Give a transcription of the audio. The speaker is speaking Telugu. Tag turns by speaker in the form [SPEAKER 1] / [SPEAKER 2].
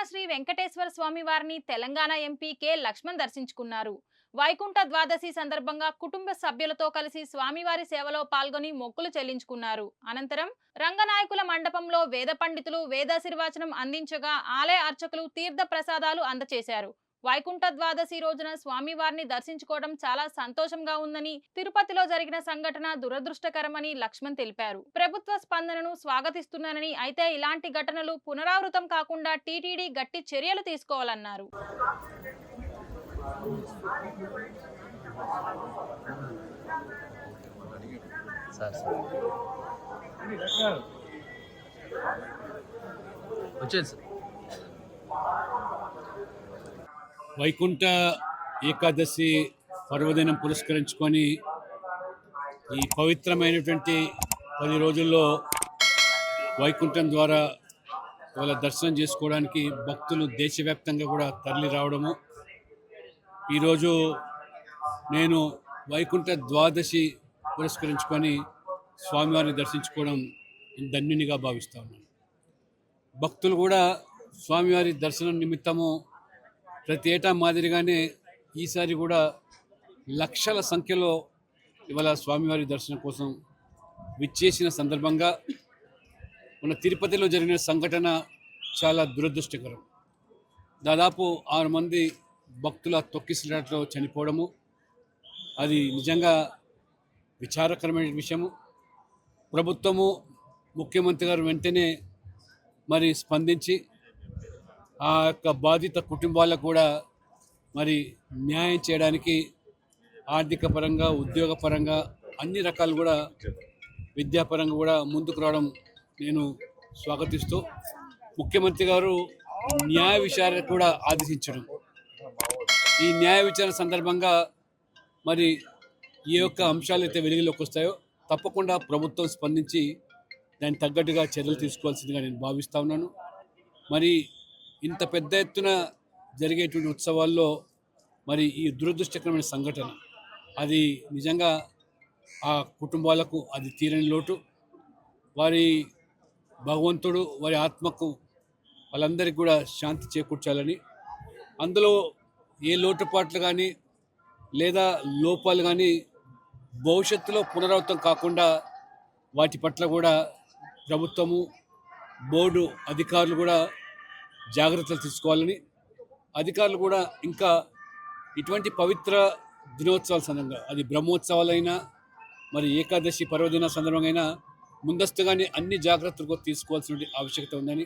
[SPEAKER 1] శ్రీ వెంకటేశ్వర స్వామి వారిని తెలంగాణ ఎంపీ కె లక్ష్మణ్ దర్శించుకున్నారు. వైకుంఠ ద్వాదశి సందర్భంగా కుటుంబ సభ్యులతో కలిసి స్వామివారి సేవలో పాల్గొని మొక్కులు చెల్లించుకున్నారు. అనంతరం రంగనాయకుల మండపంలో వేద పండితులు వేదాశీర్వచనం అందించగా ఆలయ అర్చకులు తీర్థ ప్రసాదాలు అందజేశారు. వైకుంఠ ద్వాదశి రోజున స్వామివారిని దర్శించుకోవడం చాలా సంతోషంగా ఉందని, తిరుపతిలో జరిగిన సంఘటన దురదృష్టకరమని లక్ష్మణ్ తెలిపారు. ప్రభుత్వ స్పందనను స్వాగతిస్తున్నానని, అయితే ఇలాంటి ఘటనలు పునరావృతం కాకుండా టీటీడీ గట్టి చర్యలు తీసుకోవాలన్నారు.
[SPEAKER 2] వైకుంఠ ఏకాదశి పర్వదినం పురస్కరించుకొని ఈ పవిత్రమైనటువంటి 10 రోజుల్లో వైకుంఠం ద్వారా వాళ్ళ దర్శనం చేసుకోవడానికి భక్తులు దేశవ్యాప్తంగా కూడా తరలి రావడము. ఈరోజు నేను వైకుంఠ ద్వాదశి పురస్కరించుకొని స్వామివారిని దర్శించుకోవడం ధన్యునిగా భావిస్తా ఉన్నాను. భక్తులు కూడా స్వామివారి దర్శనం నిమిత్తము ప్రతి ఏటా మాదిరిగానే ఈసారి కూడా లక్షల సంఖ్యలో ఇవాళ స్వామివారి దర్శనం కోసం విచ్చేసిన సందర్భంగా మన తిరుపతిలో జరిగిన సంఘటన చాలా దురదృష్టకరం. దాదాపు 6 మంది భక్తుల తొక్కిసలాటలో చనిపోవడము అది నిజంగా విచారకరమైన విషయము. ప్రభుత్వము, ముఖ్యమంత్రి గారు వెంటనే మరి స్పందించి ఆ యొక్క బాధిత కుటుంబాలకు కూడా మరి న్యాయం చేయడానికి ఆర్థిక పరంగా, ఉద్యోగపరంగా అన్ని రకాలు కూడా విద్యాపరంగా కూడా ముందుకు రావడం నేను స్వాగతిస్తూ, ముఖ్యమంత్రి గారు న్యాయ విచారణ కూడా ఆదేశించడం, ఈ న్యాయ విచారణ సందర్భంగా మరి ఏ యొక్క అంశాలు అయితే వెలుగులోకి వస్తాయో తప్పకుండా ప్రభుత్వం స్పందించి దానికి తగ్గట్టుగా చర్యలు తీసుకోవాల్సిందిగా నేను భావిస్తూ ఉన్నాను. మరి ఇంత పెద్ద ఎత్తున జరిగేటువంటి ఉత్సవాల్లో మరి ఈ దురదృష్టకరమైన సంఘటన అది నిజంగా ఆ కుటుంబాలకు అది తీరని లోటు. వారి భగవంతుడు వారి ఆత్మకు వాళ్ళందరికీ కూడా శాంతి చేకూర్చాలని, అందులో ఏ లోటుపాట్లు కానీ లేదా లోపాలు కానీ భవిష్యత్తులో పునరావృతం కాకుండా వాటి పట్ల కూడా ప్రభుత్వము, బోర్డు అధికారులు కూడా జాగ్రత్తలు తీసుకోవాలని, అధికారులు కూడా ఇంకా ఇటువంటి పవిత్ర దినోత్సవాల సందర్భంగా అది బ్రహ్మోత్సవాలైనా మరి ఏకాదశి పర్వదిన సందర్భంగా ముందస్తుగానే అన్ని జాగ్రత్తలు తీసుకోవాల్సిన ఆవశ్యకత ఉందని